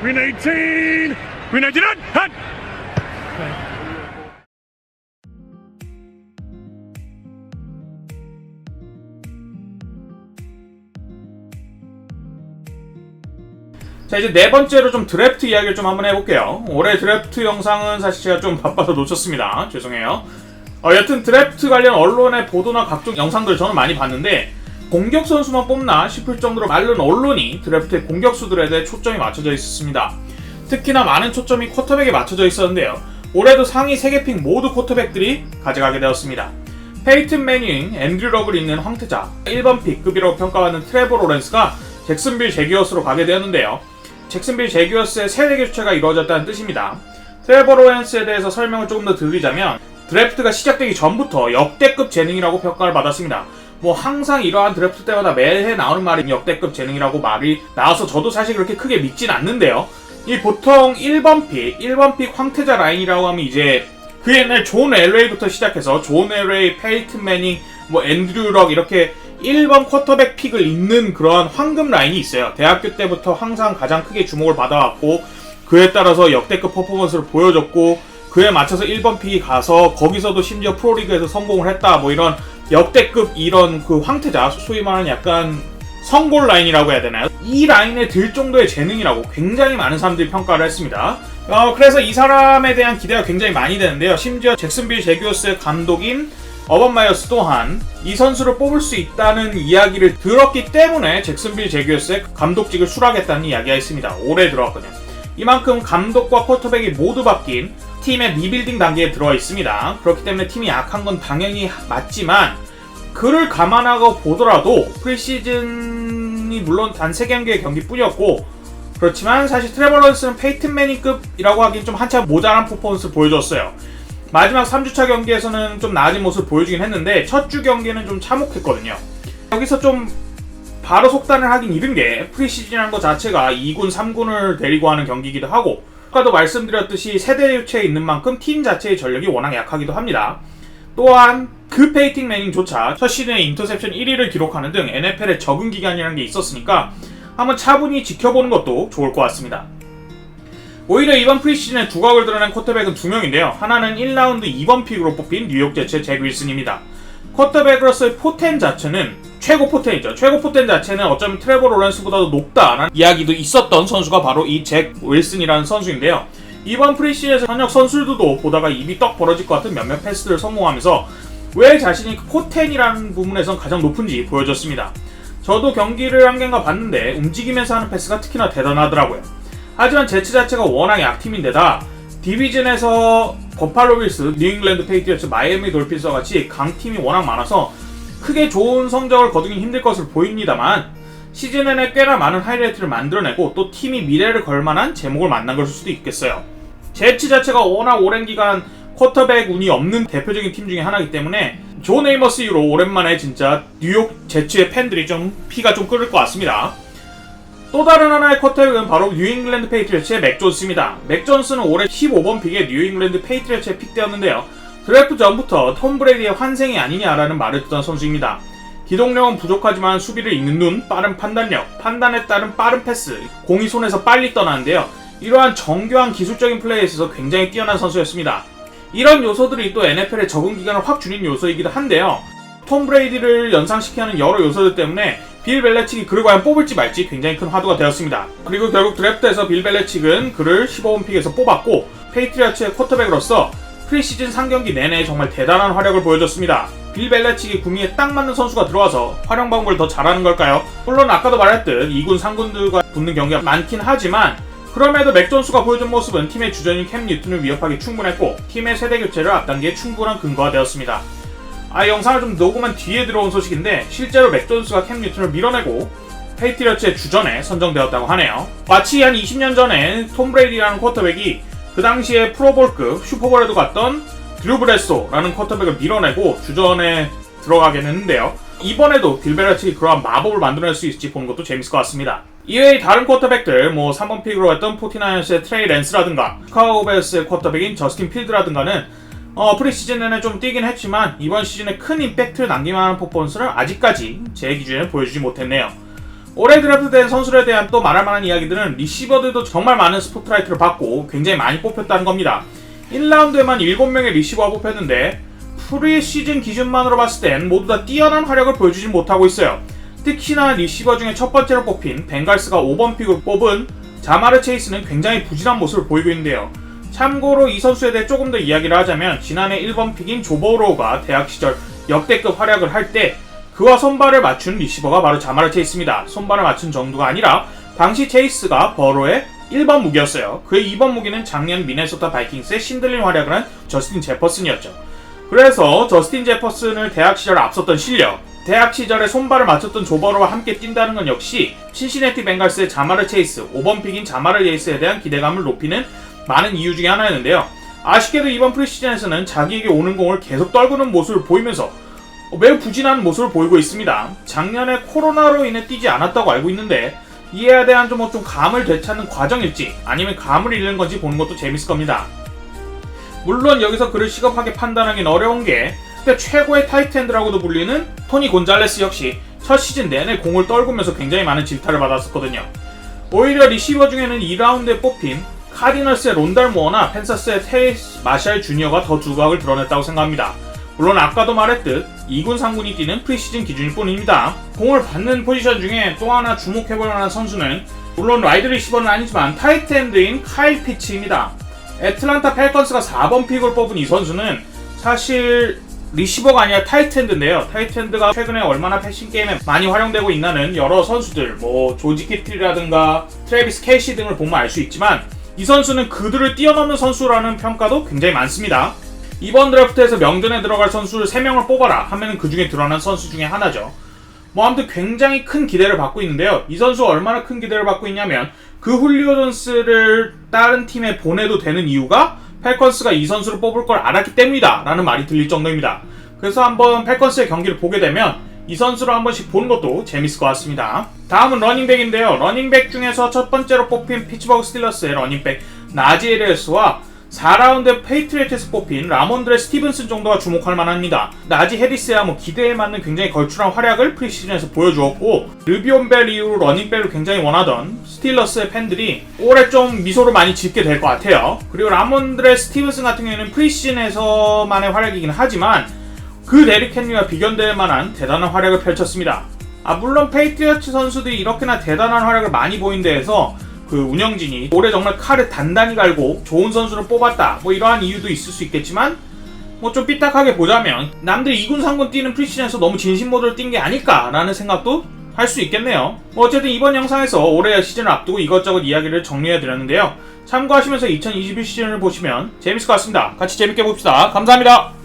Green 18! Green 19, hot! 자, 이제 네 번째로 좀 드래프트 이야기를 좀 한번 해볼게요. 올해 드래프트 영상은 사실 제가 좀 바빠서 놓쳤습니다. 죄송해요. 여튼 드래프트 관련 언론의 보도나 각종 영상들 저는 많이 봤는데 공격 선수만 뽑나 싶을 정도로 마른 언론이 드래프트의 공격수들에 대해 초점이 맞춰져 있었습니다. 특히나 많은 초점이 쿼터백에 맞춰져 있었는데요. 올해도 상위 3개 픽 모두 쿼터백들이 가져가게 되었습니다. 페이튼 매닝, 앤드류 럭을 잇는 황태자, 1번 픽급이라고 평가받는 트레버 로렌스가 잭슨빌 제규어스로 가게 되었는데요. 잭슨빌 제규어스의 세대계 교체가 이루어졌다는 뜻입니다. 트레버 로렌스에 대해서 설명을 조금 더 드리자면 드래프트가 시작되기 전부터 역대급 재능이라고 평가를 받았습니다. 뭐 항상 이러한 드래프트 때마다 매해 나오는 말이 역대급 재능이라고 말이 나와서 저도 사실 그렇게 크게 믿진 않는데요. 이 보통 1번 픽 황태자 라인이라고 하면 이제 그 옛날 존 엘웨이부터 시작해서 존 엘웨이, 페이튼 매닝, 뭐 앤드류 럭 이렇게 1번 쿼터백 픽을 잇는 그런 황금 라인이 있어요. 대학교 때부터 항상 가장 크게 주목을 받아왔고 그에 따라서 역대급 퍼포먼스를 보여줬고 그에 맞춰서 1번 픽이 가서 거기서도 심지어 프로리그에서 성공을 했다 뭐 이런 역대급 이런 그 황태자 소위 말하는 약간 성골 라인이라고 해야 되나요? 이 라인에 들 정도의 재능이라고 굉장히 많은 사람들이 평가를 했습니다. 그래서 이 사람에 대한 기대가 굉장히 많이 되는데요. 심지어 잭슨빌 제규어스의 감독인 어번 마이어스 또한 이 선수를 뽑을 수 있다는 이야기를 들었기 때문에 잭슨빌 제규어스의 감독직을 수락했다는 이야기가 있습니다. 올해 들어왔거든요. 이만큼 감독과 쿼터백이 모두 바뀐 팀의 리빌딩 단계에 들어와 있습니다. 그렇기 때문에 팀이 약한 건 당연히 맞지만 그를 감안하고 보더라도 프리시즌이 물론 단 3경기의 경기뿐이었고 그렇지만 사실 트레버 로렌스는 페이튼 매닝급이라고 하긴 좀 한참 모자란 퍼포먼스를 보여줬어요. 마지막 3주차 경기에서는 좀 나아진 모습을 보여주긴 했는데 첫 주 경기는 좀 참혹했거든요. 여기서 좀 바로 속단을 하긴 이른 게 프리시즌이라는 것 자체가 2군, 3군을 데리고 하는 경기이기도 하고 아까도 말씀드렸듯이 세대 교체에 있는 만큼 팀 자체의 전력이 워낙 약하기도 합니다. 또한 그 페이팅 매닝조차 첫 시즌에 인터셉션 1위를 기록하는 등 NFL의 적응 기간이라는 게 있었으니까 한번 차분히 지켜보는 것도 좋을 것 같습니다. 오히려 이번 프리시즌에 두각을 드러낸 쿼터백은 2명인데요. 하나는 1라운드 2번 픽으로 뽑힌 뉴욕 제츠의 잭 윌슨입니다. 쿼터백으로서의 포텐 자체는 최고 포텐이죠. 최고 포텐 자체는 어쩌면 트레버 로렌스보다도 높다라는 이야기도 있었던 선수가 바로 이 잭 윌슨이라는 선수인데요. 이번 프리시즌에서 현역 선수들도 보다가 입이 떡 벌어질 것 같은 몇몇 패스들을 성공하면서 왜 자신이 그 포텐이라는 부분에선 가장 높은지 보여줬습니다. 저도 경기를 한 개인가 봤는데 움직이면서 하는 패스가 특히나 대단하더라고요. 하지만 제츠 자체가 워낙 약팀인데다 디비전에서 버팔로 빌스, 뉴잉글랜드 페이트리어츠, 마이애미 돌핀스와 같이 강팀이 워낙 많아서 크게 좋은 성적을 거두긴 힘들 것으로 보입니다만 시즌 내내 꽤나 많은 하이라이트를 만들어내고 또 팀이 미래를 걸만한 제목을 만난 것일 수도 있겠어요. 제츠 자체가 워낙 오랜 기간 쿼터백 운이 없는 대표적인 팀 중에 하나이기 때문에 존 에이머스 이후로 오랜만에 진짜 뉴욕 제츠의 팬들이 좀 피가 좀 끓을 것 같습니다. 또 다른 하나의 쿼터백은 바로 뉴잉글랜드 페이트리어츠의 맥 존스입니다. 맥 존스는 올해 15번 픽에 뉴잉글랜드 페이트리어츠에 픽되었는데요. 드래프트 전부터 톰 브레이디의 환생이 아니냐라는 말을 듣던 선수입니다. 기동력은 부족하지만 수비를 읽는 눈, 빠른 판단력, 판단에 따른 빠른 패스, 공이 손에서 빨리 떠나는데요. 이러한 정교한 기술적인 플레이에 있어서 굉장히 뛰어난 선수였습니다. 이런 요소들이 또 NFL의 적응 기간을 확 줄인 요소이기도 한데요. 톰 브레이디를 연상시키는 하는 여러 요소들 때문에 빌 벨레칙이 그를 과연 뽑을지 말지 굉장히 큰 화두가 되었습니다. 그리고 결국 드래프트에서 빌 벨레칙은 그를 15번 픽에서 뽑았고 페이트리어츠의 쿼터백으로서 프리시즌 3경기 내내 정말 대단한 활약을 보여줬습니다. 빌 벨레칙이 구미에 딱 맞는 선수가 들어와서 활용 방법을 더 잘하는 걸까요? 물론 아까도 말했듯 2군, 3군들과 붙는 경기가 많긴 하지만 그럼에도 맥 존스가 보여준 모습은 팀의 주전인 캠 뉴튼을 위협하기 충분했고 팀의 세대 교체를 앞당기에 충분한 근거가 되었습니다. 영상을 좀 녹음한 뒤에 들어온 소식인데 실제로 맥 존스가 캠 뉴튼을 밀어내고 페이트리어츠의 주전에 선정되었다고 하네요. 마치 한 20년 전에 톰 브레이디라는 쿼터백이 그 당시에 프로볼급 슈퍼볼에도 갔던 드루 브레소라는 쿼터백을 밀어내고 주전에 들어가게 했는데요. 이번에도 빌 벨레칙이 그러한 마법을 만들어낼 수 있을지 보는 것도 재밌을 것 같습니다. 이외의 다른 쿼터백들 3번 픽으로 했던 49ers 트레이 랜스라든가 시카고 베어스의 쿼터백인 저스틴 필드라든가는 프리시즌 내내 좀 뛰긴 했지만 이번 시즌에 큰 임팩트를 남기만한 퍼포먼스를 아직까지 제 기준에 보여주지 못했네요. 올해 드래프트된 선수들에 대한 또 말할 만한 이야기들은 리시버들도 정말 많은 스포트라이트를 받고 굉장히 많이 뽑혔다는 겁니다. 1라운드에만 7명의 리시버가 뽑혔는데 프리시즌 기준만으로 봤을 땐 모두 다 뛰어난 활약을 보여주지 못하고 있어요. 특히나 리시버 중에 첫 번째로 뽑힌 벵갈스가 5번 픽으로 뽑은 자마르 체이스는 굉장히 부진한 모습을 보이고 있는데요. 참고로 이 선수에 대해 조금 더 이야기를 하자면 지난해 1번 픽인 조 버로우가 대학 시절 역대급 활약을 할 때 그와 손발을 맞춘 리시버가 바로 자마르 체이스입니다. 손발을 맞춘 정도가 아니라 당시 체이스가 버로의 1번 무기였어요. 그의 2번 무기는 작년 미네소타 바이킹스의 신들린 활약을 한 저스틴 제퍼슨이었죠. 그래서 저스틴 제퍼슨을 대학 시절 앞섰던 실력, 대학 시절에 손발을 맞췄던 조 버로우와 함께 뛴다는 건 역시 신시내티 벵갈스의 자마르 체이스, 5번 픽인 자마르 체이스에 대한 기대감을 높이는 많은 이유 중에 하나였는데요. 아쉽게도 이번 프리시즌에서는 자기에게 오는 공을 계속 떨구는 모습을 보이면서 매우 부진한 모습을 보이고 있습니다. 작년에 코로나로 인해 뛰지 않았다고 알고 있는데 이에 대한 좀 감을 되찾는 과정일지 아니면 감을 잃는 건지 보는 것도 재밌을 겁니다. 물론 여기서 그를 시급하게 판단하기는 어려운 게 그때 최고의 타이트엔드라고도 불리는 토니 곤잘레스 역시 첫 시즌 내내 공을 떨구면서 굉장히 많은 질타를 받았었거든요. 오히려 리시버 중에는 2라운드에 뽑힌 카디널스의 론달 무어나 펜서스의 테이스 마샬 주니어가 더 두각을 드러냈다고 생각합니다. 물론 아까도 말했듯 2군 3군이 뛰는 프리시즌 기준일 뿐입니다. 공을 받는 포지션 중에 또 하나 주목해볼 만한 선수는 물론 와이드 리시버는 아니지만 타이트엔드인 카일 피츠입니다. 애틀란타 펠컨스가 4번 픽을 뽑은 이 선수는 사실 리시버가 아니라 타이트엔드인데요. 타이트엔드가 최근에 얼마나 패싱 게임에 많이 활용되고 있나는 여러 선수들 조지 키틀이라든가 트래비스 켈시 등을 보면 알 수 있지만 이 선수는 그들을 뛰어넘는 선수라는 평가도 굉장히 많습니다. 이번 드래프트에서 명단에 들어갈 선수를 3명을 뽑아라 하면 그 중에 드러난 선수 중에 하나죠. 아무튼 굉장히 큰 기대를 받고 있는데요. 이 선수가 얼마나 큰 기대를 받고 있냐면 그 훌리오 존스를 다른 팀에 보내도 되는 이유가 펠컨스가 이 선수를 뽑을 걸 알았기 때문이다 라는 말이 들릴 정도입니다. 그래서 한번 펠컨스의 경기를 보게 되면 이 선수를 한 번씩 보는 것도 재밌을 것 같습니다. 다음은 러닝백인데요. 러닝백 중에서 첫 번째로 뽑힌 피츠버그 스틸러스의 러닝백 나지 해리스와 4라운드에 페이트리어트에서 뽑힌 라몬드레 스티븐슨 정도가 주목할 만합니다. 나지 해리스야 기대에 맞는 굉장히 걸출한 활약을 프리시즌에서 보여주었고 르비온 벨 이후로 러닝백을 굉장히 원하던 스틸러스의 팬들이 올해 좀 미소를 많이 짓게 될 것 같아요. 그리고 라몬드레 스티븐슨 같은 경우에는 프리시즌에서만의 활약이긴 하지만 그 데릭 헨리와 비견될 만한 대단한 활약을 펼쳤습니다. 물론 페이트리어트 선수들이 이렇게나 대단한 활약을 많이 보인 데에서 그 운영진이 올해 정말 칼을 단단히 갈고 좋은 선수를 뽑았다 이러한 이유도 있을 수 있겠지만 좀 삐딱하게 보자면 남들이 2군 3군 뛰는 프리시즌에서 너무 진심 모드를 띈 게 아닐까라는 생각도 할 수 있겠네요. 어쨌든 이번 영상에서 올해 시즌을 앞두고 이것저것 이야기를 정리해드렸는데요. 참고하시면서 2021 시즌을 보시면 재밌을 것 같습니다. 같이 재밌게 봅시다. 감사합니다.